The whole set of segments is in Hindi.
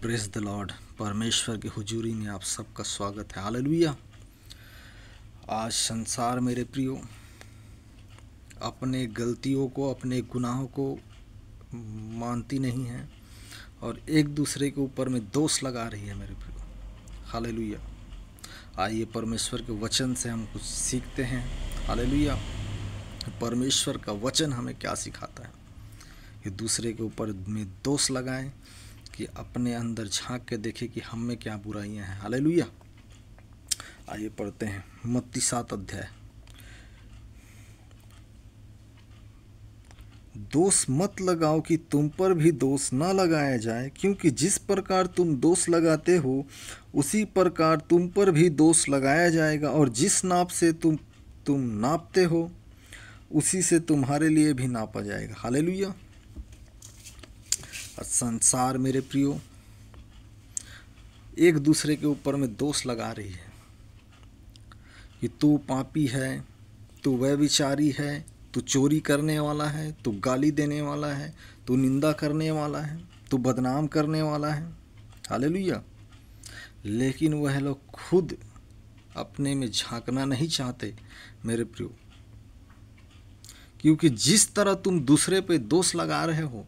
Praise the Lord. परमेश्वर की हुजूरी में आप सबका स्वागत है। हालेलुया। आज संसार मेरे प्रियो अपने गलतियों को, अपने गुनाहों को मानती नहीं है और एक दूसरे के ऊपर में दोष लगा रही है मेरे प्रियो। हालेलुया। आइए परमेश्वर के वचन से हम कुछ सीखते हैं। हालेलुया। परमेश्वर का वचन हमें क्या सिखाता है कि दूसरे के ऊपर में दोष लगाएं, कि अपने अंदर झांक के देखें कि हम में क्या बुराइयां हैं। हालेलुया। आइए पढ़ते हैं मत्ती 7 अध्याय। दोष मत लगाओ कि तुम पर भी दोष न लगाया जाए, क्योंकि जिस प्रकार तुम दोष लगाते हो उसी प्रकार तुम पर भी दोष लगाया जाएगा, और जिस नाप से तुम नापते हो उसी से तुम्हारे लिए भी नापा जाएगा। हालेलुया। संसार मेरे प्रियो एक दूसरे के ऊपर में दोष लगा रही है कि तू पापी है, तू व्यभिचारी है, तू चोरी करने वाला है, तू गाली देने वाला है, तू निंदा करने वाला है, तू बदनाम करने वाला है। हालेलुया। लेकिन वह लोग खुद अपने में झांकना नहीं चाहते मेरे प्रियो, क्योंकि जिस तरह तुम दूसरे पे दोष लगा रहे हो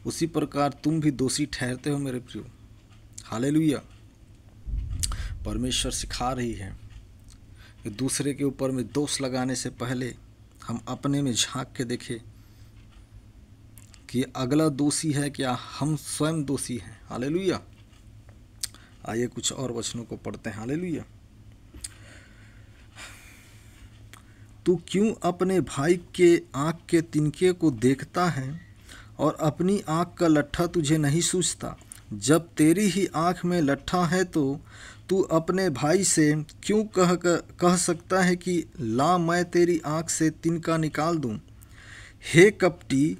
उसी प्रकार तुम भी दोषी ठहरते हो मेरे प्रियो। हालेलुया। परमेश्वर सिखा रही है कि दूसरे के ऊपर में दोष लगाने से पहले हम अपने में झांक के देखें कि अगला दोषी है क्या हम स्वयं दोषी हैं। हालेलुया। आइए कुछ और वचनों को पढ़ते हैं। हालेलुया। तू क्यों अपने भाई के आँख के तिनके को देखता है और अपनी आँख का लट्ठा तुझे नहीं सूझता? जब तेरी ही आँख में लट्ठा है तो तू अपने भाई से क्यों कह सकता है कि ला मैं तेरी आँख से तिनका निकाल दूं? हे कपटी,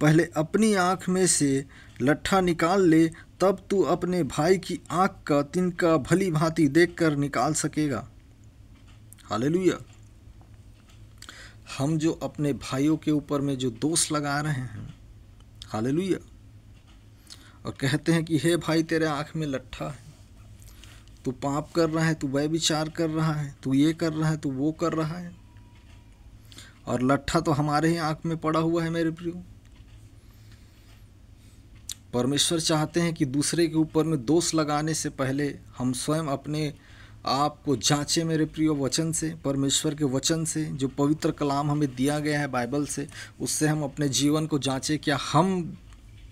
पहले अपनी आँख में से लट्ठा निकाल ले, तब तू अपने भाई की आँख का तिनका भली भांति देखकर निकाल सकेगा। हालेलुया। हम जो अपने भाइयों के ऊपर में जो दोष लगा रहे हैं, हालेलुया, और कहते हैं कि हे भाई तेरे आँख में लट्ठा है, तू पाप कर रहा है, तू व्यभिचार कर रहा है, तू ये कर रहा है, तू वो कर रहा है, और लट्ठा तो हमारे ही आँख में पड़ा हुआ है मेरे प्रियो। परमेश्वर चाहते हैं कि दूसरे के ऊपर में दोष लगाने से पहले हम स्वयं अपने आप को जांचें मेरे प्रियो वचन से, परमेश्वर के वचन से, जो पवित्र कलाम हमें दिया गया है बाइबल से, उससे हम अपने जीवन को जांचें, क्या हम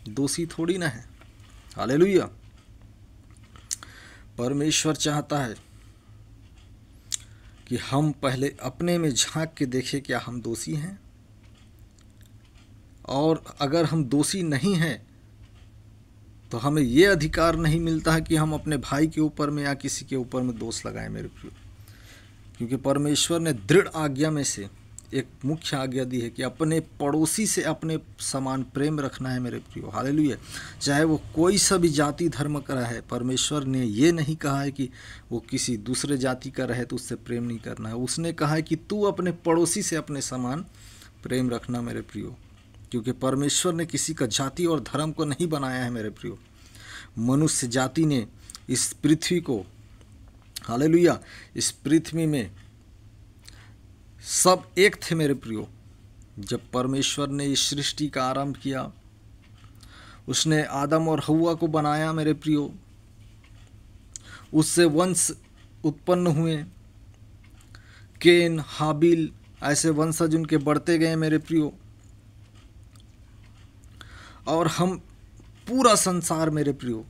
दोषी थोड़ी ना है। हालेलुया। परमेश्वर चाहता है कि हम पहले अपने में झांक के देखें क्या हम दोषी हैं, और अगर हम दोषी नहीं हैं तो हमें ये अधिकार नहीं मिलता है कि हम अपने भाई के ऊपर में या किसी के ऊपर में दोष लगाएं मेरे प्रियो, क्योंकि परमेश्वर ने दृढ़ आज्ञा में से एक मुख्य आज्ञा दी है कि अपने पड़ोसी से अपने समान प्रेम रखना है मेरे प्रियो। हालेलुया। चाहे वो कोई सा भी जाति धर्म का रहे, परमेश्वर ने ये नहीं कहा है कि वो किसी दूसरे जाति का रहे तो उससे प्रेम नहीं करना है। उसने कहा है कि तू अपने पड़ोसी से अपने समान प्रेम रखना मेरे प्रियो, क्योंकि परमेश्वर ने किसी का जाति और धर्म को नहीं बनाया है मेरे प्रियो। मनुष्य जाति ने इस पृथ्वी को, हालेलुया, इस पृथ्वी में सब एक थे मेरे प्रियो। जब परमेश्वर ने इस सृष्टि का आरंभ किया, उसने आदम और हव्वा को बनाया मेरे प्रियो, उससे वंश उत्पन्न हुए, केन, हाबिल, ऐसे वंशज उनके बढ़ते गए मेरे प्रियो, और हम पूरा संसार मेरे प्रियो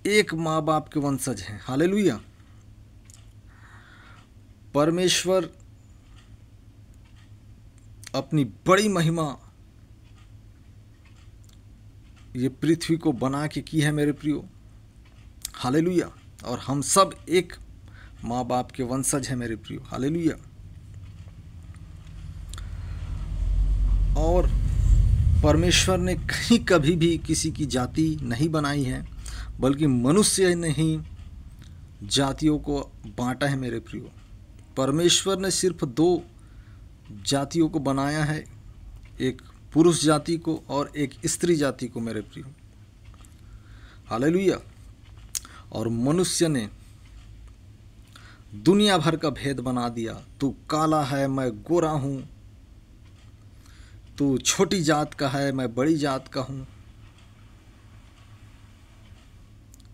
एक माँ बाप के वंशज हैं। हालेलुया। परमेश्वर अपनी बड़ी महिमा ये पृथ्वी को बना के की है मेरे प्रियो। हालेलुया। और हम सब एक माँ बाप के वंशज हैं मेरे प्रियो। हालेलुया। और परमेश्वर ने कहीं कभी भी किसी की जाति नहीं बनाई है, बल्कि मनुष्य ने ही जातियों को बांटा है मेरे प्रियो। परमेश्वर ने सिर्फ 2 जातियों को बनाया है, एक पुरुष जाति को और एक स्त्री जाति को मेरे प्रियो। हालेलुया। और मनुष्य ने दुनिया भर का भेद बना दिया। तू काला है, मैं गोरा हूं। तू छोटी जात का है, मैं बड़ी जात का हूं।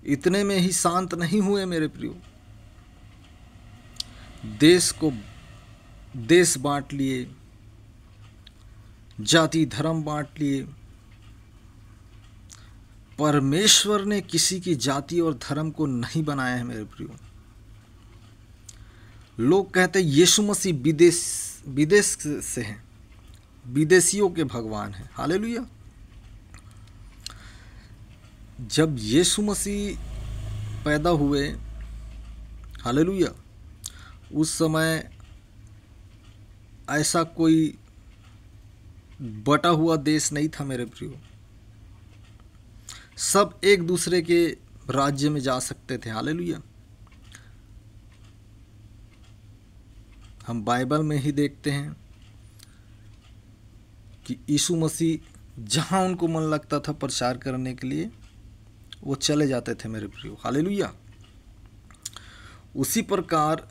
इतने में ही शांत नहीं हुए मेरे प्रियो। देश बांट लिए, जाति धर्म बांट लिए। परमेश्वर ने किसी की जाति और धर्म को नहीं बनाया है मेरे प्रियो। लोग कहते हैं यीशु मसीह विदेश से हैं, विदेशियों के भगवान हैं। हालेलुया। जब यीशु मसीह पैदा हुए, हालेलुया, उस समय ऐसा कोई बटा हुआ देश नहीं था मेरे प्रियो। सब एक दूसरे के राज्य में जा सकते थे। हालेलुया। हम बाइबल में ही देखते हैं कि यीशु मसीह जहाँ उनको मन लगता था प्रचार करने के लिए, वो चले जाते थे मेरे प्रियो। हालेलुया। उसी प्रकार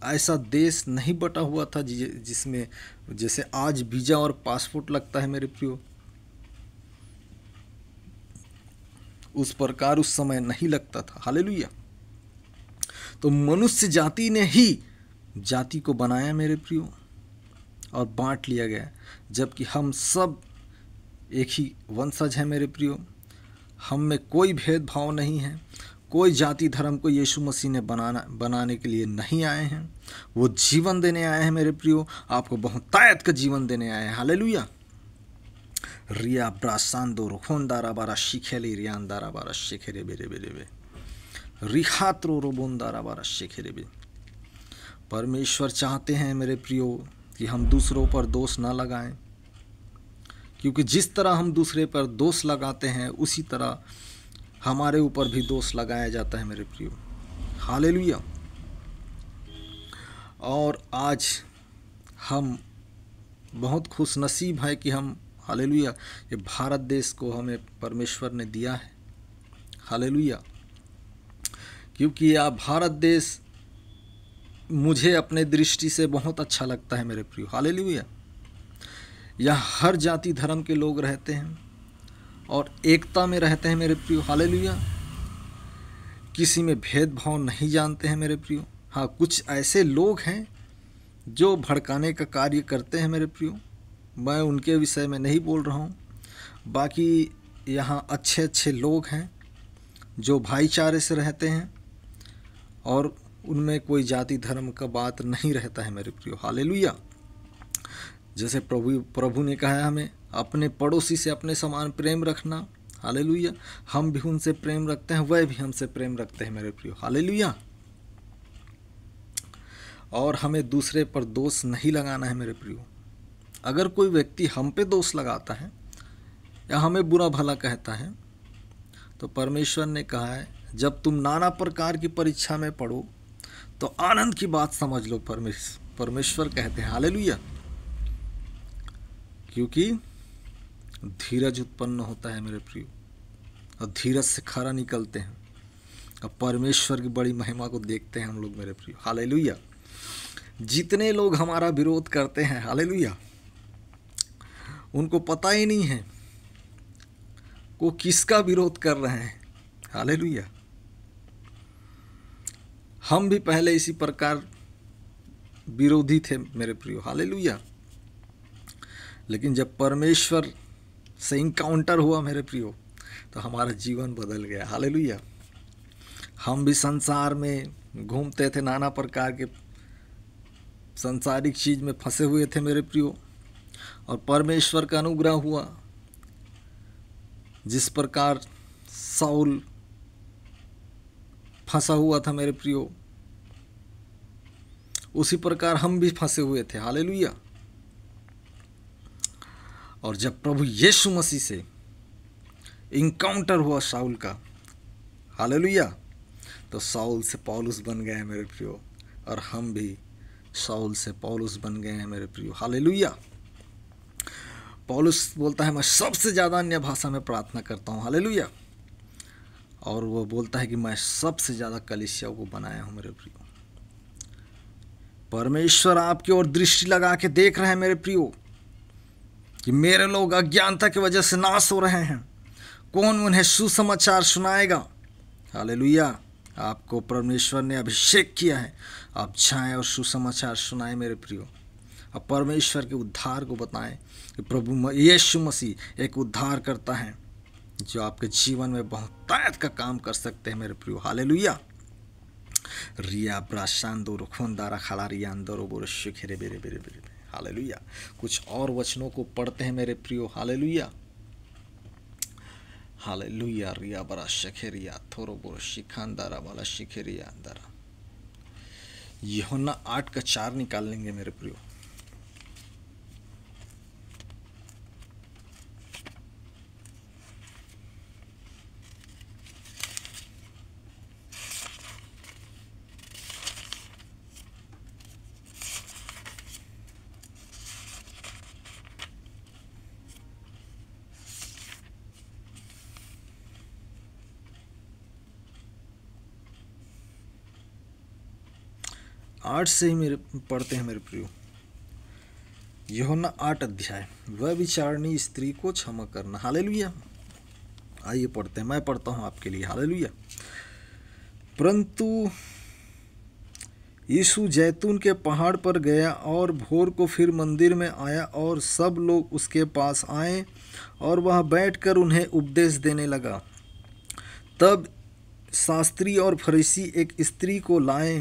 ऐसा देश नहीं बटा हुआ था जिसमें जैसे आज वीज़ा और पासपोर्ट लगता है मेरे प्रियो, उस प्रकार उस समय नहीं लगता था। हालेलुया। तो मनुष्य जाति ने ही जाति को बनाया मेरे प्रियो और बांट लिया गया, जबकि हम सब एक ही वंशज हैं मेरे प्रियो। हम में कोई भेदभाव नहीं है। कोई जाति धर्म को यीशु मसीह ने बनाने के लिए नहीं आए हैं। वो जीवन देने आए हैं मेरे प्रियो। आपको बहुतायत का जीवन देने आए हैं। हालेलुया। रिया ब्रासांदो रोखोंदारा बारा शिखेले रियांदारा बारा शिखेरे बेरे बेरे बे रिहात्रो रोबोंदारा बारा शिखेरे बे। परमेश्वर चाहते हैं मेरे प्रियो कि हम दूसरों पर दोष ना लगाएं, क्योंकि जिस तरह हम दूसरे पर दोष लगाते हैं उसी तरह हमारे ऊपर भी दोष लगाया जाता है मेरे प्रियो। हालेलुया। और आज हम बहुत खुश नसीब है कि हम, हालेलुया, ये भारत देश को हमें परमेश्वर ने दिया है। हालेलुया। क्योंकि यह भारत देश मुझे अपने दृष्टि से बहुत अच्छा लगता है मेरे प्रियो। हालेलुया। यहाँ हर जाति धर्म के लोग रहते हैं और एकता में रहते हैं मेरे प्रियो। हालेलुया। किसी में भेदभाव नहीं जानते हैं मेरे प्रियो। हाँ, कुछ ऐसे लोग हैं जो भड़काने का कार्य करते हैं मेरे प्रियो, मैं उनके विषय में नहीं बोल रहा हूँ। बाकी यहाँ अच्छे अच्छे लोग हैं जो भाईचारे से रहते हैं और उनमें कोई जाति धर्म का बात नहीं रहता है मेरे प्रियो। हालेलुया। जैसे प्रभु ने कहा है हमें अपने पड़ोसी से अपने समान प्रेम रखना। हालेलुया। हम भी उनसे प्रेम रखते हैं, वह भी हमसे प्रेम रखते हैं मेरे प्रियो। हालेलुया। और हमें दूसरे पर दोष नहीं लगाना है मेरे प्रियो। अगर कोई व्यक्ति हम पे दोष लगाता है या हमें बुरा भला कहता है, तो परमेश्वर ने कहा है जब तुम नाना प्रकार की परीक्षा में पढ़ो तो आनंद की बात समझ लो। परमेश्वर कहते हैं। हालेलुया। क्योंकि धीरज उत्पन्न होता है मेरे प्रियो, और धीरज से खरा निकलते हैं, और परमेश्वर की बड़ी महिमा को देखते हैं हम लोग मेरे प्रियो। हालेलुया। जितने लोग हमारा विरोध करते हैं, हालेलुया, उनको पता ही नहीं है वो किसका विरोध कर रहे हैं। हालेलुया। हम भी पहले इसी प्रकार विरोधी थे मेरे प्रियो। हालेलुया। लेकिन जब परमेश्वर से इनकाउंटर हुआ मेरे प्रियो, तो हमारा जीवन बदल गया। हालेलुया। हम भी संसार में घूमते थे, नाना प्रकार के संसारिक चीज में फंसे हुए थे मेरे प्रियो, और परमेश्वर का अनुग्रह हुआ। जिस प्रकार साउल फंसा हुआ था मेरे प्रियो, उसी प्रकार हम भी फंसे हुए थे। हालेलुया। और जब प्रभु यीशु मसीह से इनकाउंटर हुआ साउल का, हालेलुया, तो साउल से पौलुस बन गए हैं मेरे प्रियो, और हम भी साउल से पौलुस बन गए हैं मेरे प्रियो। हालेलुया। पौलुस बोलता है मैं सबसे ज़्यादा अन्य भाषा में प्रार्थना करता हूँ। हालेलुया। और वो बोलता है कि मैं सबसे ज़्यादा कलीसिया को बनाया हूँ मेरे प्रियो। परमेश्वर आपकी ओर दृष्टि लगा के देख रहे हैं मेरे प्रियो कि मेरे लोग अज्ञानता की वजह से नाश हो रहे हैं, कौन उन्हें सुसमाचार सुनाएगा। हालेलुया। आपको परमेश्वर ने अभिषेक किया है, आप जाएं और सुसमाचार सुनाएं मेरे प्रियो। अब परमेश्वर के उद्धार को बताएं कि प्रभु यीशु मसीह एक उद्धार करता है जो आपके जीवन में बहुतायत का काम कर सकते हैं मेरे प्रियो। हालेलुया। रिया ब्राशांदो रुखोंदारा खलारिया अंदरो बोरो शिखरे बेरे बेरे बेरे। हालेलुया। कुछ और वचनों को पढ़ते हैं मेरे प्रियो। हालेलुया। हालेलुया। रिया बरा शखेरिया थोरो बोरो शिखांदारा वाला शिखेरिया अंदरा। यूहन्ना 8:4 निकाल लेंगे मेरे प्रियो। आठ से ही मेरे पढ़ते हैं मेरे प्रियो। यूहन्ना 8 अध्याय। वह विचारणी स्त्री को क्षमा करना। हालेलुया। आइए पढ़ते हैं, मैं पढ़ता हूँ आपके लिए। हालेलुया। परंतु यीशु जैतून के पहाड़ पर गया और भोर को फिर मंदिर में आया और सब लोग उसके पास आए और वह बैठकर उन्हें उपदेश देने लगा। तब शास्त्री और फरीसी एक स्त्री को लाए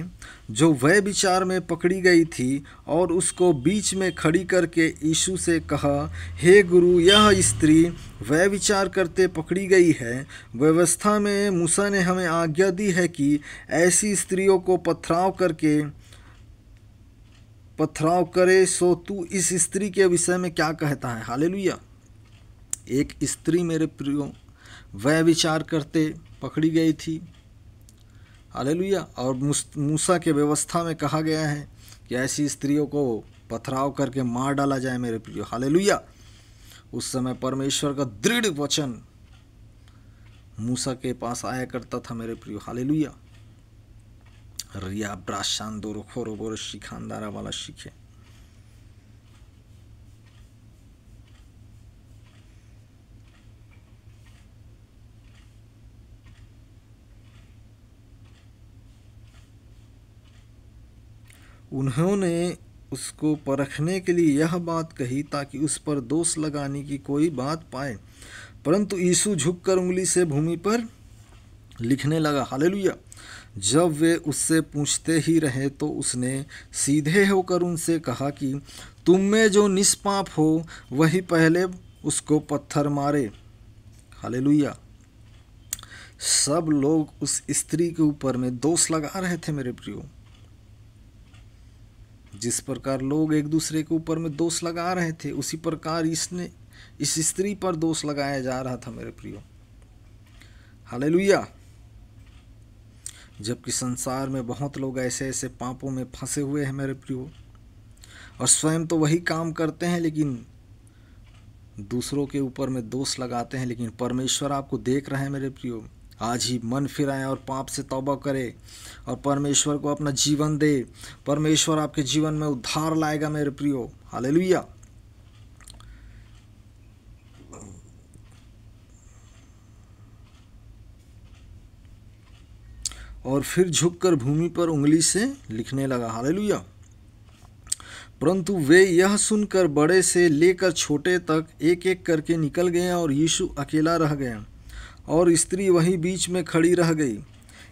जो व्यभिचार में पकड़ी गई थी और उसको बीच में खड़ी करके यीशु से कहा, हे गुरु, यह स्त्री व्यभिचार करते पकड़ी गई है। व्यवस्था में मूसा ने हमें आज्ञा दी है कि ऐसी स्त्रियों को पथराव करे, सो तू इस स्त्री के विषय में क्या कहता है। हालेलुया। एक स्त्री मेरे प्रियो व्यभिचार करते पकड़ी गई थी। हालेलुया। और मूसा के व्यवस्था में कहा गया है कि ऐसी स्त्रियों को पथराव करके मार डाला जाए मेरे प्रियो। हालेलुया। उस समय परमेश्वर का दृढ़ वचन मूसा के पास आया करता था मेरे प्रियो। हालेलुया। रिया ब्राशांदो रोखोरो बोरो शिखांदारा वाला शिखे। उन्होंने उसको परखने के लिए यह बात कही ताकि उस पर दोष लगाने की कोई बात पाए, परंतु यीशु झुककर उंगली से भूमि पर लिखने लगा। हालेलुया। जब वे उससे पूछते ही रहे तो उसने सीधे होकर उनसे कहा कि तुम में जो निष्पाप हो वही पहले उसको पत्थर मारे। हालेलुया। सब लोग उस स्त्री के ऊपर में दोष लगा रहे थे मेरे प्रियो। जिस प्रकार लोग एक दूसरे के ऊपर में दोष लगा रहे थे, उसी प्रकार इस स्त्री पर दोष लगाया जा रहा था मेरे प्रियो। हालेलुया। जबकि संसार में बहुत लोग ऐसे ऐसे पापों में फंसे हुए हैं मेरे प्रियो, और स्वयं तो वही काम करते हैं लेकिन दूसरों के ऊपर में दोष लगाते हैं। लेकिन परमेश्वर आपको देख रहे हैं मेरे प्रियो। आज ही मन फिराए और पाप से तौबा करे और परमेश्वर को अपना जीवन दे। परमेश्वर आपके जीवन में उद्धार लाएगा मेरे प्रियो। हालेलुया। और फिर झुककर भूमि पर उंगली से लिखने लगा। हालेलुया। परंतु वे यह सुनकर बड़े से लेकर छोटे तक एक एक करके निकल गए और यीशु अकेला रह गया और स्त्री वहीं बीच में खड़ी रह गई।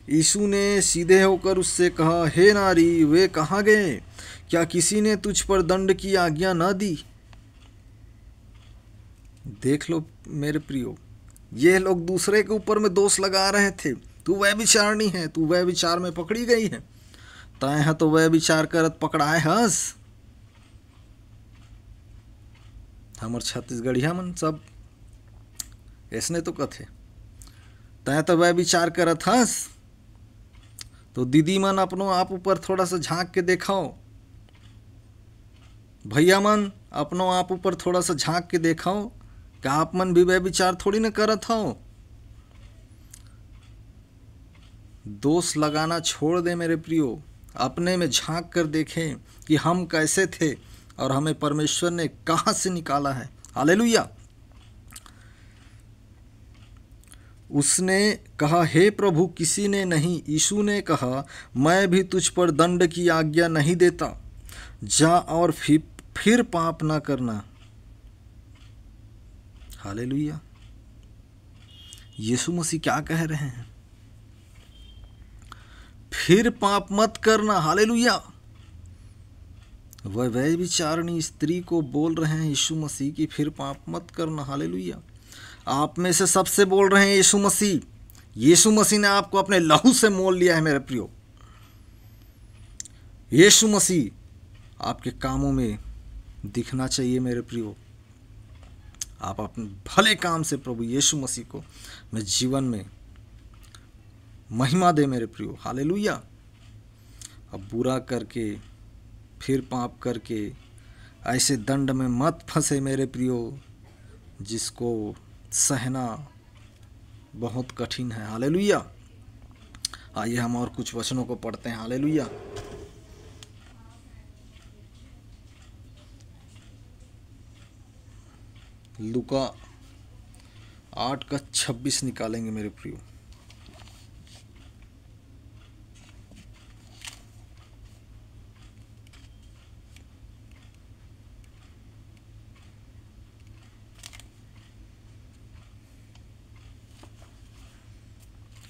यीशु ने सीधे होकर उससे कहा, हे नारी, वे कहाँ गए? क्या किसी ने तुझ पर दंड की आज्ञा न दी? देख लो मेरे प्रियो, ये लोग दूसरे के ऊपर में दोष लगा रहे थे। तू व्यभिचारिणी है, तू व्यभिचार में पकड़ी गई है। तय है तो व्यभिचार करत पकड़ाए हंस। हमर छत्तीसगढ़िया मन सब ऐसने तो कथे। तय तो व्यभिचार करत हंस, तो दीदी मन अपनो आप ऊपर थोड़ा सा झांक के देखाओ। भैया मन अपनो आप ऊपर थोड़ा सा झांक के देखाओ कि आप मन भी व्यभिचार थोड़ी न करत हो। दोष लगाना छोड़ दे मेरे प्रियो, अपने में झांक कर देखें कि हम कैसे थे और हमें परमेश्वर ने कहाँ से निकाला है। हालेलुया। उसने कहा, हे प्रभु, किसी ने नहीं। यीशु ने कहा, मैं भी तुझ पर दंड की आज्ञा नहीं देता, जा और फिर पाप ना करना। हालेलुया। यीशु मसीह क्या कह रहे हैं? फिर पाप मत करना। हालेलुया। वह व्यभिचारिणी स्त्री को बोल रहे हैं यीशु मसीह की फिर पाप मत करना। हालेलुया। आप में से सबसे बोल रहे हैं यीशु मसीह। यीशु मसीह ने आपको अपने लहू से मोल लिया है मेरे प्रियो। यीशु मसीह आपके कामों में दिखना चाहिए मेरे प्रियो। आप अपने भले काम से प्रभु यीशु मसीह को मैं जीवन में महिमा दे मेरे प्रियो। हालेलुया। अब बुरा करके फिर पाप करके ऐसे दंड में मत फंसे मेरे प्रियो, जिसको सहना बहुत कठिन है। हालेलुया। आइए हम और कुछ वचनों को पढ़ते हैं। हालेलुया। लूका 8:26 निकालेंगे मेरे प्रियो।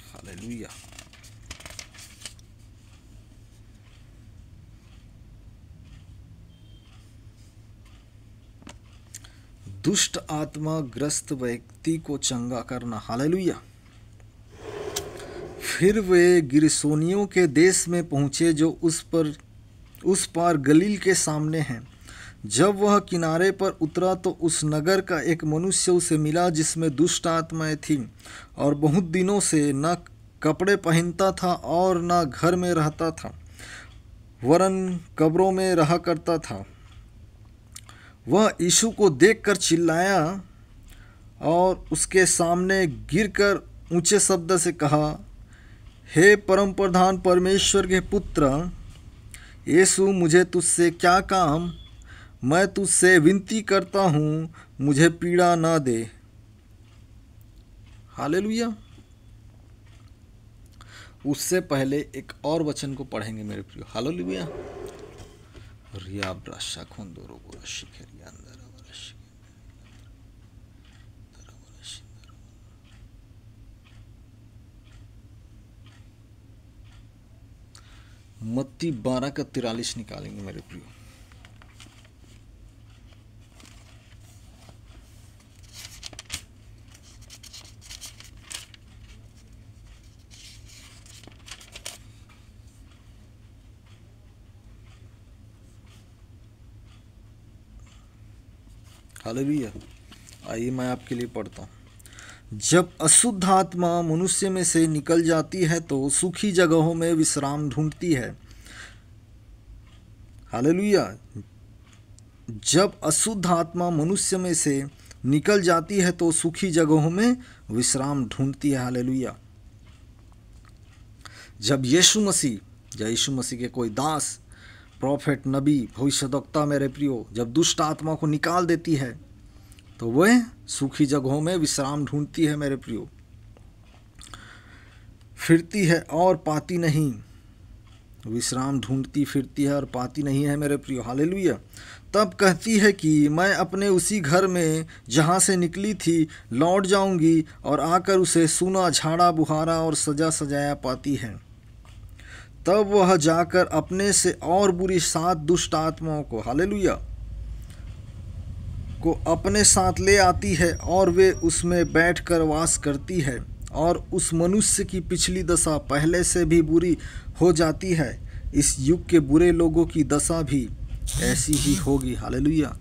हालेलुया। दुष्ट आत्मा ग्रस्त व्यक्ति को चंगा करना। हालेलुया। फिर वे गिरसोनियों के देश में पहुँचे जो उस पार गलील के सामने हैं। जब वह किनारे पर उतरा तो उस नगर का एक मनुष्य उसे मिला जिसमें दुष्ट आत्माएं थीं, और बहुत दिनों से न कपड़े पहनता था और न घर में रहता था, वरन कब्रों में रहा करता था। वह यीशु को देखकर चिल्लाया और उसके सामने गिरकर ऊंचे शब्द से कहा, हे परम प्रधान परमेश्वर के पुत्र यीशु, मुझे तुझसे क्या काम? मैं तुझसे विनती करता हूँ, मुझे पीड़ा न दे। हालेलुया। उससे पहले एक और वचन को पढ़ेंगे मेरे प्रियो। हालेलुया। मत्ती 12:43 निकालेंगे मेरे प्रियो। हालेलुया। आइए मैं आपके लिए पढ़ता हूँ। जब अशुद्ध आत्मा मनुष्य में से निकल जाती है तो सूखी जगहों में विश्राम ढूंढती है। हालेलुया। जब अशुद्ध आत्मा मनुष्य में से निकल जाती है तो सूखी जगहों में विश्राम ढूंढती है। हालेलुया। जब यीशु मसीह के कोई दास, प्रॉफिट, नबी, भविष्यद्वक्ता मेरे प्रियो जब दुष्ट आत्मा को निकाल देती है तो वह सूखी जगहों में विश्राम ढूंढती है मेरे प्रियो। फिरती है और पाती नहीं। विश्राम ढूंढती फिरती है और पाती नहीं है मेरे प्रियो। हालेलुया। तब कहती है कि मैं अपने उसी घर में जहाँ से निकली थी लौट जाऊंगी, और आकर उसे सूना, झाड़ा बुहारा और सजा सजाया पाती है। तब वह जाकर अपने से और बुरी 7 दुष्ट आत्माओं को, हालेलुया, को अपने साथ ले आती है और वे उसमें बैठकर वास करती है, और उस मनुष्य की पिछली दशा पहले से भी बुरी हो जाती है। इस युग के बुरे लोगों की दशा भी ऐसी ही होगी। हालेलुया।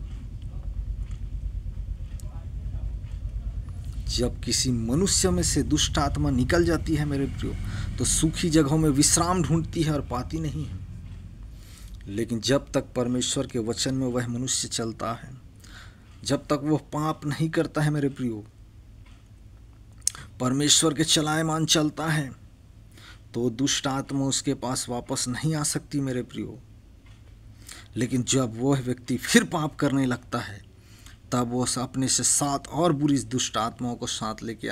जब किसी मनुष्य में से दुष्ट आत्मा निकल जाती है मेरे प्रियो तो सूखी जगहों में विश्राम ढूंढती है और पाती नहीं है। लेकिन जब तक परमेश्वर के वचन में वह मनुष्य चलता है, जब तक वह पाप नहीं करता है मेरे प्रियो, परमेश्वर के चलायमान चलता है, तो दुष्ट आत्मा उसके पास वापस नहीं आ सकती मेरे प्रियो। लेकिन जब वह व्यक्ति फिर पाप करने लगता है, तब वो अपने से 7 और बुरी दुष्ट आत्माओं को साथ लेके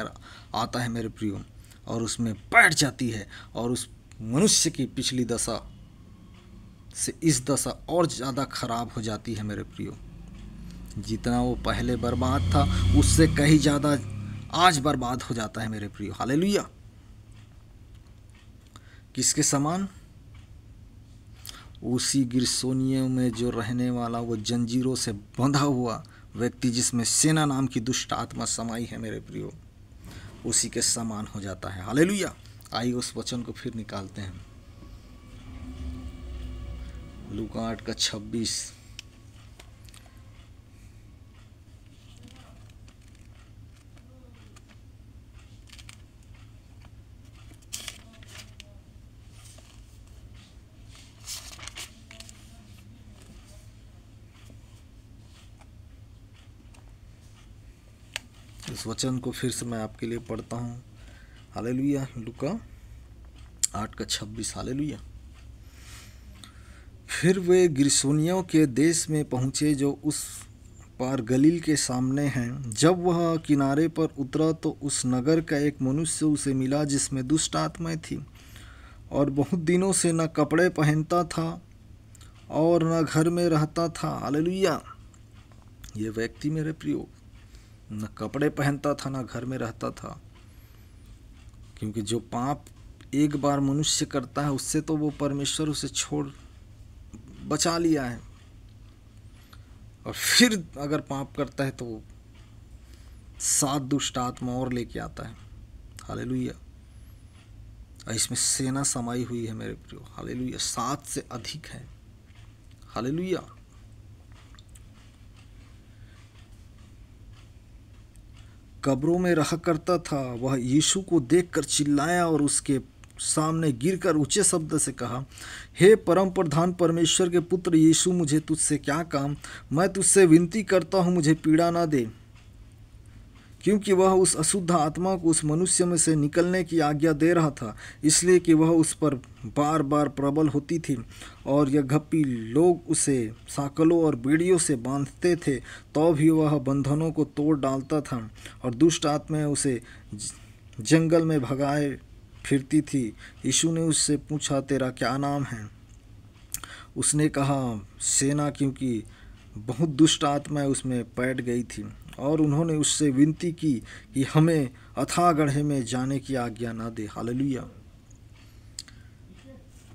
आता है मेरे प्रियो, और उसमें बैठ जाती है, और उस मनुष्य की पिछली दशा से इस दशा और ज़्यादा खराब हो जाती है मेरे प्रियो। जितना वो पहले बर्बाद था, उससे कहीं ज़्यादा आज बर्बाद हो जाता है मेरे प्रियो। हालेलुया। किसके समान? उसी गिरसोनियों में जो रहने वाला वो जंजीरों से बंधा हुआ व्यक्ति, जिसमें सेना नाम की दुष्ट आत्मा समाई है मेरे प्रियो, उसी के समान हो जाता है। हालेलुया। आइए उस वचन को फिर निकालते हैं। लूका 8:26। इस वचन को फिर से मैं आपके लिए पढ़ता हूँ। हालेलुया। लूका 8:26। हालेलुया। फिर वे गिरसोनियों के देश में पहुँचे जो उस पार गलील के सामने हैं। जब वह किनारे पर उतरा तो उस नगर का एक मनुष्य उसे मिला जिसमें दुष्ट आत्माएं थी, और बहुत दिनों से न कपड़े पहनता था और न घर में रहता था। हालेलुया। ये व्यक्ति मेरे प्रियो न कपड़े पहनता था, न घर में रहता था, क्योंकि जो पाप एक बार मनुष्य करता है उससे तो वो परमेश्वर उसे छोड़ बचा लिया है, और फिर अगर पाप करता है तो 7 दुष्ट आत्मा और लेके आता है। हालेलुया। इसमें सेना समाई हुई है मेरे प्रियो। हालेलुया। 7 से अधिक है। हालेलुया। कब्रों में रहा करता था। वह यीशु को देखकर चिल्लाया और उसके सामने गिरकर ऊंचे शब्द से कहा, हे परम प्रधान परमेश्वर के पुत्र यीशु, मुझे तुझसे क्या काम? मैं तुझसे विनती करता हूँ, मुझे पीड़ा ना दे। क्योंकि वह उस अशुद्ध आत्मा को उस मनुष्य में से निकलने की आज्ञा दे रहा था, इसलिए कि वह उस पर बार बार प्रबल होती थी, और यह घप्पी लोग उसे साकलों और बेड़ियों से बांधते थे, तो भी वह बंधनों को तोड़ डालता था, और दुष्ट आत्माएं उसे जंगल में भगाए फिरती थी। यीशु ने उससे पूछा, तेरा क्या नाम है? उसने कहा, सेना, क्योंकि बहुत दुष्ट आत्माएं उसमें बैठ गई थी, और उन्होंने उससे विनती की कि हमें अथाह गड्ढे में जाने की आज्ञा ना दे। हालेलुया।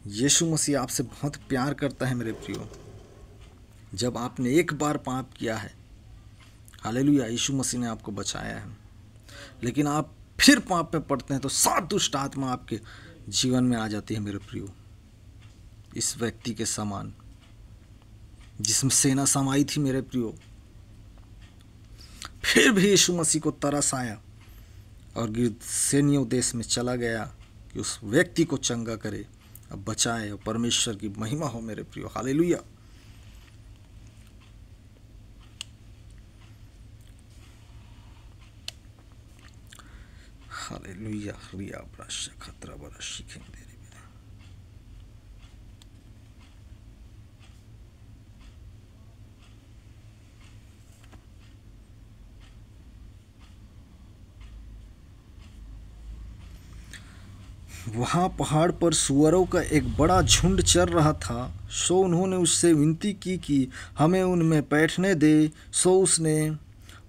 यीशु मसीह आपसे बहुत प्यार करता है मेरे प्रियो। जब आपने एक बार पाप किया है, हालेलुया, यीशु मसीह ने आपको बचाया है, लेकिन आप फिर पाप में पड़ते हैं तो 7 दुष्ट आत्मा आपके जीवन में आ जाती है मेरे प्रियो, इस व्यक्ति के समान जिसमें सेना समाई थी मेरे प्रियो। फिर भी यीशु मसीह को तरस आया और गिरसेनियों देश में चला गया कि उस व्यक्ति को चंगा करे, अब बचाए, और परमेश्वर की महिमा हो मेरे प्रियो। हालेलुया। हालेलुया। रिया ब्राश खतरा बरा शिखेंगे। वहाँ पहाड़ पर सुअरों का एक बड़ा झुंड चर रहा था। सो उन्होंने उससे विनती की कि हमें उनमें बैठने दे। सो उसने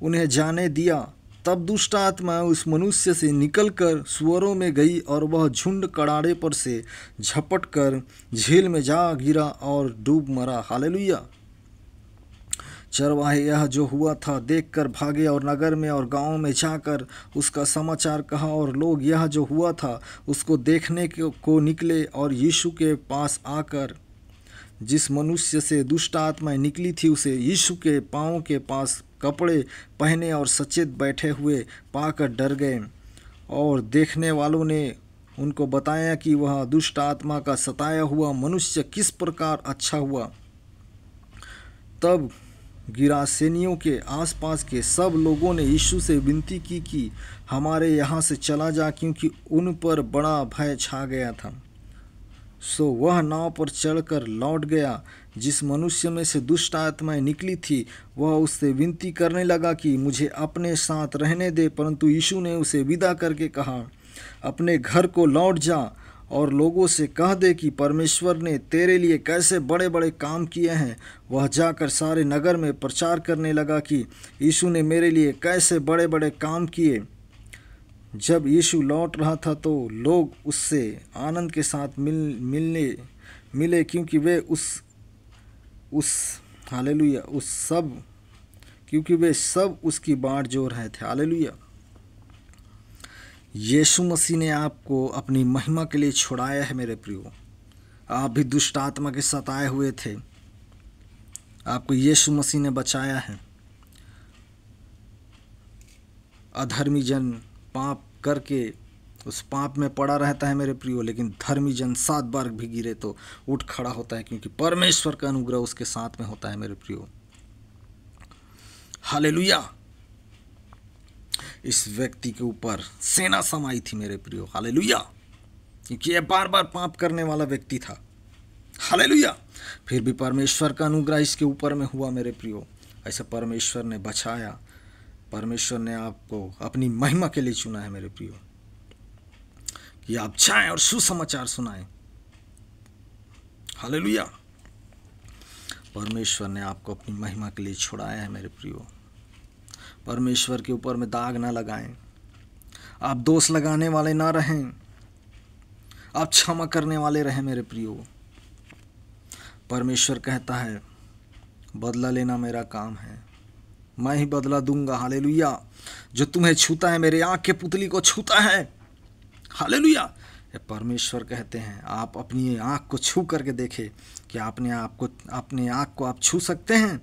उन्हें जाने दिया। तब दुष्ट आत्मा उस मनुष्य से निकलकर सुअरों में गई, और वह झुंड कड़ाड़े पर से झपट कर झील में जा गिरा और डूब मरा। हालेलुया। चरवाहे यह जो हुआ था देखकर भागे, और नगर में और गाँव में जाकर उसका समाचार कहा, और लोग यह जो हुआ था उसको देखने को निकले, और यीशु के पास आकर जिस मनुष्य से दुष्ट आत्माएं निकली थी उसे यीशु के पाँव के पास कपड़े पहने और सचेत बैठे हुए पाकर डर गए, और देखने वालों ने उनको बताया कि वह दुष्ट आत्मा का सताया हुआ मनुष्य किस प्रकार अच्छा हुआ। तब गिरासेनियों के आसपास के सब लोगों ने यीशु से विनती की कि हमारे यहाँ से चला जा, क्योंकि उन पर बड़ा भय छा गया था। सो वह नाव पर चढ़कर लौट गया। जिस मनुष्य में से दुष्ट आत्माएं निकली थी वह उससे विनती करने लगा कि मुझे अपने साथ रहने दे, परंतु यीशु ने उसे विदा करके कहा, अपने घर को लौट जा और लोगों से कह दे कि परमेश्वर ने तेरे लिए कैसे बड़े बड़े काम किए हैं। वह जाकर सारे नगर में प्रचार करने लगा कि यीशु ने मेरे लिए कैसे बड़े बड़े काम किए। जब यीशु लौट रहा था तो लोग उससे आनंद के साथ मिले, क्योंकि वे सब उसकी बाट जोड़ रहे थे। हालेलुया। यीशु मसीह ने आपको अपनी महिमा के लिए छुड़ाया है मेरे प्रियो। आप भी दुष्ट आत्मा के सताए हुए थे, आपको यीशु मसीह ने बचाया है। अधर्मी जन पाप करके उस पाप में पड़ा रहता है मेरे प्रियो, लेकिन धर्मी जन 7 बार भी गिरे तो उठ खड़ा होता है, क्योंकि परमेश्वर का अनुग्रह उसके साथ में होता है मेरे प्रियो। हालेलुया। इस व्यक्ति के ऊपर सेना समाई थी मेरे प्रियो। हालेलुया। क्योंकि यह बार बार पाप करने वाला व्यक्ति था। हालेलुया। फिर भी परमेश्वर का अनुग्रह इसके ऊपर में हुआ मेरे प्रियो। ऐसे परमेश्वर ने बचाया। परमेश्वर ने आपको अपनी महिमा के लिए चुना है मेरे प्रियो, कि आप जाएं और सुसमाचार सुनाएं। हालेलुया। परमेश्वर ने आपको अपनी महिमा के लिए छुड़ाया है मेरे प्रियो। परमेश्वर के ऊपर में दाग ना लगाएं, आप दोष लगाने वाले ना रहें, आप क्षमा करने वाले रहें मेरे प्रियो। परमेश्वर कहता है बदला लेना मेरा काम है, मैं ही बदला दूंगा। हालेलुया। जो तुम्हें छूता है मेरे आँख के पुतली को छूता है। हालेलुया। परमेश्वर कहते हैं आप अपनी आँख को छू करके देखें कि अपने आँख को आप छू सकते हैं।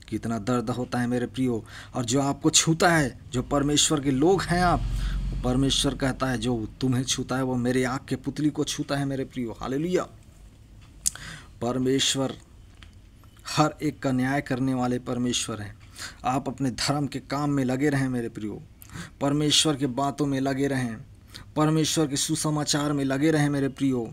कितना दर्द होता है मेरे प्रियो। और जो आपको छूता है, जो परमेश्वर के लोग हैं आप, परमेश्वर कहता है जो तुम्हें छूता है वो मेरे आँख के पुतली को छूता है मेरे प्रियो। हालेलुया। परमेश्वर हर एक का न्याय करने वाले परमेश्वर हैं। आप अपने धर्म के काम में लगे रहें मेरे प्रियो, परमेश्वर के बातों में लगे रहें, परमेश्वर के सुसमाचार में लगे रहें मेरे प्रियो।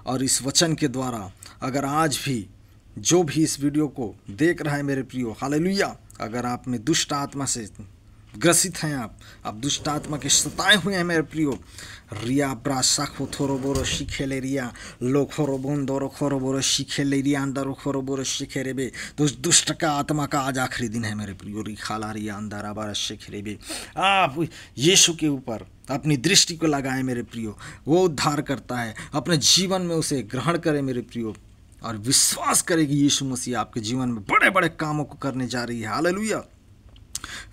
और इस वचन के द्वारा अगर आज भी जो भी इस वीडियो को देख रहा है मेरे प्रियो, हालेलुया, अगर आप में दुष्ट आत्मा से ग्रसित हैं, आप दुष्ट आत्मा के सताए हुए हैं मेरे प्रियो, रिया ब्रासा खोथोरो बोरो शिखेले रिया लोखोरो बोंदोरो खोरो बोरो शिखेले रिया अंदर खोरो बोरो शिखेरे बे। तो उस दुष्ट का आत्मा का आज आखिरी दिन है मेरे प्रियो। रिखाला रिया अंदर आबारा शिखेरे बे। आप यीशु के ऊपर अपनी दृष्टि को लगाएं मेरे प्रियो, वो उद्धार करता है। अपने जीवन में उसे ग्रहण करें मेरे प्रियो, और विश्वास करें कि यीशु मसीह आपके जीवन में बड़े बड़े कामों को करने जा रही है। हालेलुया।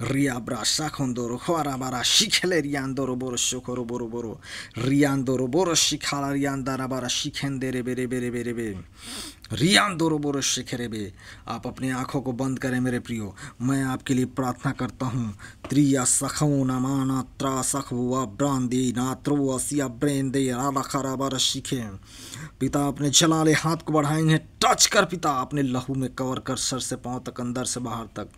रिया ब्रासा खोंदोरो खोरा बारा शिखेले रियांदोरो बोरो शोखोरो बोरो बोरो रियांदोरो बोरो शिखाला रियांदारा बारा शिखेंदे रे बेरे बेरे बेरे बे रियांदोरो बोरो शिखेरे बे। आप अपनी आंखों को बंद करें मेरे प्रियो। मैं आपके लिए प्रार्थना करता हूँ। त्रिया सखो नमाना त्रा सखवा ब्रांदी नात्रो असिया ब्रेंदे आला खरा बारा शिखे। पिता अपने जलाले हाथ को बढ़ाएंगे, टच कर पिता, अपने लहू में कवर कर, सर से पांव तक, अंदर से बाहर तक।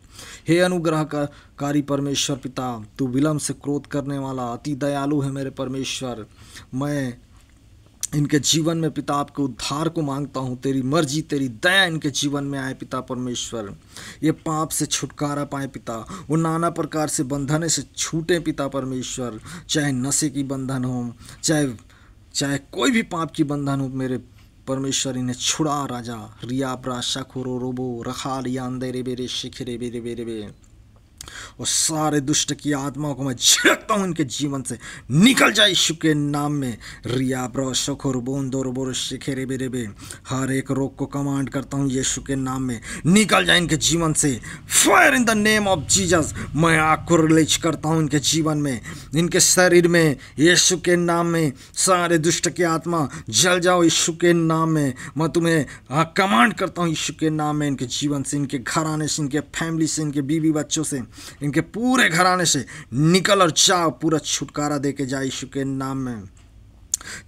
हे अनुग्रहकारी परमेश्वर पिता, तू विलम्ब से क्रोध करने वाला अति दयालु है मेरे परमेश्वर। मैं इनके जीवन में पिता आपके उद्धार को मांगता हूँ। तेरी मर्जी, तेरी दया इनके जीवन में आए पिता परमेश्वर। ये पाप से छुटकारा पाए पिता, वो नाना प्रकार से बंधने से छूटे पिता परमेश्वर। चाहे नशे की बंधन हो, चाहे कोई भी पाप की बंधन हो मेरे परमेश्वर, इन्हें छुड़ा राजा। रिया ब्राशा खोरो रोबो रखा लिया अंदे रे बेरे शिखरे बेरे बेरे बे। और सारे दुष्ट की आत्माओं को मैं झिड़कता हूँ इनके जीवन से, निकल जाए यीशु के नाम में। रिया ब्राशा खोरो बोंदो रोबो शिखरे बेरे बे। हर एक रोग को कमांड करता हूँ यीशु के नाम में, निकल जाए इनके जीवन से। Fire in the name of Jesus. मैं आग को रिलीज करता हूँ इनके जीवन में, इनके शरीर में, यीशु के नाम में। सारे दुष्ट की आत्मा जल जाओ यीशु के नाम में। मैं तुम्हें कमांड करता हूँ यीशु के नाम में। इनके जीवन से, इनके घराने से, इनके फैमिली से, इनके बीवी बच्चों से, इनके पूरे घराने से निकल और जाओ, पूरा छुटकारा दे के जाए यीशु के नाम में।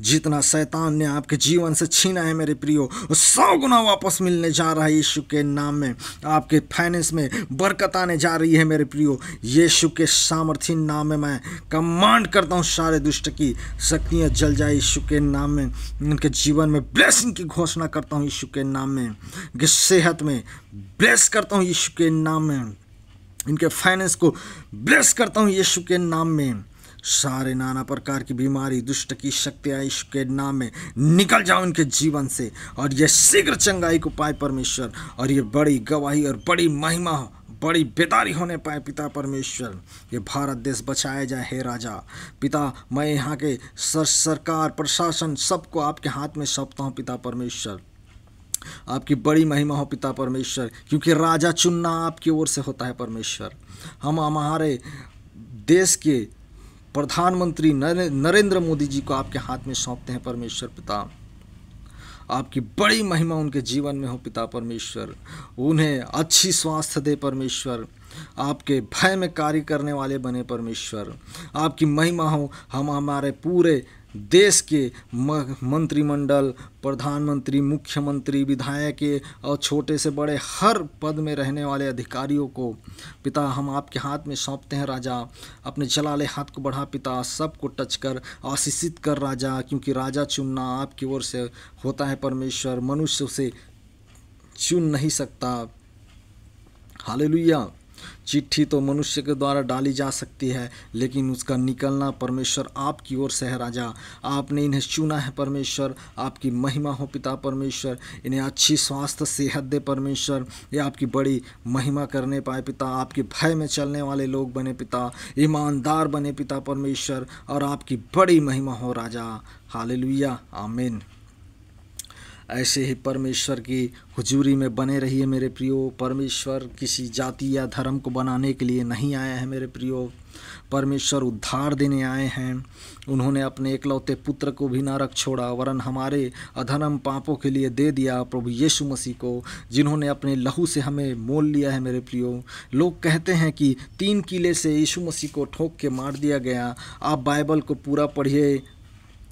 जितना शैतान ने आपके जीवन से छीना है मेरे प्रियो, 100 गुना वापस मिलने जा रहा है यीशु के नाम में। आपके फाइनेंस में बरकत आने जा रही है मेरे प्रियो, यीशु के सामर्थी नाम में मैं कमांड करता हूँ, सारे दुष्ट की शक्तियाँ जल जाए यीशु के नाम में। इनके जीवन में ब्लेसिंग की घोषणा करता हूँ यीशु के नाम में। इनके सेहत में ब्लेस करता हूँ यीशु के नाम में। इनके फाइनेंस को ब्लेस करता हूँ यीशु के नाम में। सारे नाना प्रकार की बीमारी, दुष्ट की शक्तियाँ यीशु के नाम में निकल जाओ इनके जीवन से, और ये शीघ्र चंगाई को पाए परमेश्वर, और ये बड़ी गवाही और बड़ी महिमा, बड़ी बेदारी होने पाए पिता परमेश्वर। ये भारत देश बचाया जाए हे राजा। पिता मैं यहाँ के सरकार प्रशासन सबको आपके हाथ में सौंपता हूँ पिता परमेश्वर। आपकी बड़ी महिमा हो पिता परमेश्वर, क्योंकि राजा चुनना आपकी ओर से होता है परमेश्वर। हम हमारे देश के प्रधानमंत्री नरेंद्र मोदी जी को आपके हाथ में सौंपते हैं परमेश्वर पिता। आपकी बड़ी महिमा उनके जीवन में हो पिता परमेश्वर। उन्हें अच्छी स्वास्थ्य दे परमेश्वर, आपके भय में कार्य करने वाले बने परमेश्वर। आपकी महिमा हो हम हमारे पूरे देश के मंत्रिमंडल, प्रधानमंत्री, मुख्यमंत्री, विधायक और छोटे से बड़े हर पद में रहने वाले अधिकारियों को पिता हम आपके हाथ में सौंपते हैं राजा। अपने जलाले हाथ को बढ़ा पिता, सबको टच कर आशीषित कर राजा, क्योंकि राजा चुनना आपकी ओर से होता है परमेश्वर, मनुष्य उसे चुन नहीं सकता। हालेलुया। चिट्ठी तो मनुष्य के द्वारा डाली जा सकती है, लेकिन उसका निकलना परमेश्वर आपकी ओर से है राजा। आपने इन्हें चुना है परमेश्वर। आपकी महिमा हो पिता परमेश्वर। इन्हें अच्छी स्वास्थ्य सेहत दे परमेश्वर। ये आपकी बड़ी महिमा करने पाए पिता। आपके भय में चलने वाले लोग बने पिता, ईमानदार बने पिता परमेश्वर, और आपकी बड़ी महिमा हो राजा। हालेलुया, आमीन। ऐसे ही परमेश्वर की हुजूरी में बने रहिए मेरे प्रियो। परमेश्वर किसी जाति या धर्म को बनाने के लिए नहीं आया है मेरे प्रियो। परमेश्वर उद्धार देने आए हैं। उन्होंने अपने एकलौते पुत्र को भी ना रख छोड़ा, वरन हमारे अधर्म पापों के लिए दे दिया प्रभु यीशु मसीह को, जिन्होंने अपने लहू से हमें मोल लिया है मेरे प्रियो। लोग कहते हैं कि 3 किले से यीशु मसीह को ठोक के मार दिया गया। आप बाइबल को पूरा पढ़िए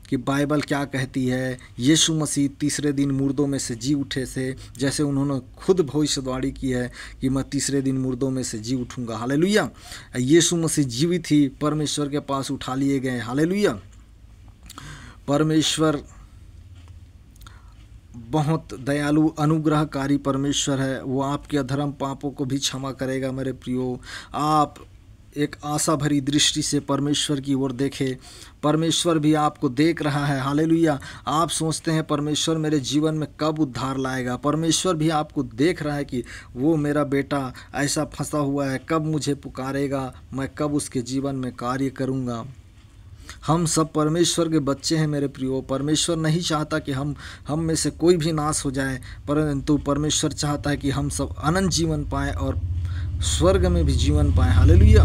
कि बाइबल क्या कहती है। यीशु मसीह तीसरे दिन मुर्दों में से जी उठे से, जैसे उन्होंने खुद भविष्यवाणी की है कि मैं तीसरे दिन मुर्दों में से जी उठूंगा। हालेलुया। यीशु मसीह जीवित ही परमेश्वर के पास उठा लिए गए। हालेलुया। परमेश्वर बहुत दयालु अनुग्रहकारी परमेश्वर है। वो आपके अधर्म पापों को भी क्षमा करेगा मेरे प्रियो। आप एक आशा भरी दृष्टि से परमेश्वर की ओर देखें। परमेश्वर भी आपको देख रहा है। हालेलुया। आप सोचते हैं परमेश्वर मेरे जीवन में कब उद्धार लाएगा। परमेश्वर भी आपको देख रहा है कि वो मेरा बेटा ऐसा फंसा हुआ है, कब मुझे पुकारेगा, मैं कब उसके जीवन में कार्य करूँगा। हम सब परमेश्वर के बच्चे हैं मेरे प्रियो। परमेश्वर नहीं चाहता कि हम में से कोई भी नाश हो जाए, परंतु परमेश्वर चाहता है कि हम सब अनंत जीवन पाएँ और स्वर्ग में भी जीवन पाएँ। हालेलुया।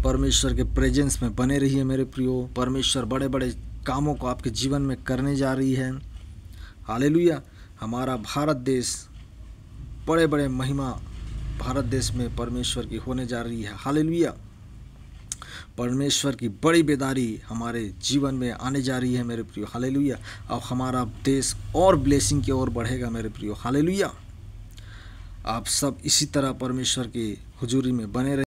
परमेश्वर के प्रेजेंस में बने रहिए मेरे प्रियो। परमेश्वर बड़े बड़े कामों को आपके जीवन में करने जा रही है। हालेलुया। हमारा भारत देश, बड़े बड़े महिमा भारत देश में परमेश्वर की होने जा रही है। हालेलुया। परमेश्वर की बड़ी बेदारी हमारे जीवन में आने जा रही है मेरे प्रियो। हालेलुया। अब हमारा देश और ब्लेसिंग की ओर बढ़ेगा मेरे प्रियो। हालेलुया। आप सब इसी तरह परमेश्वर की हुजूरी में बने रहे।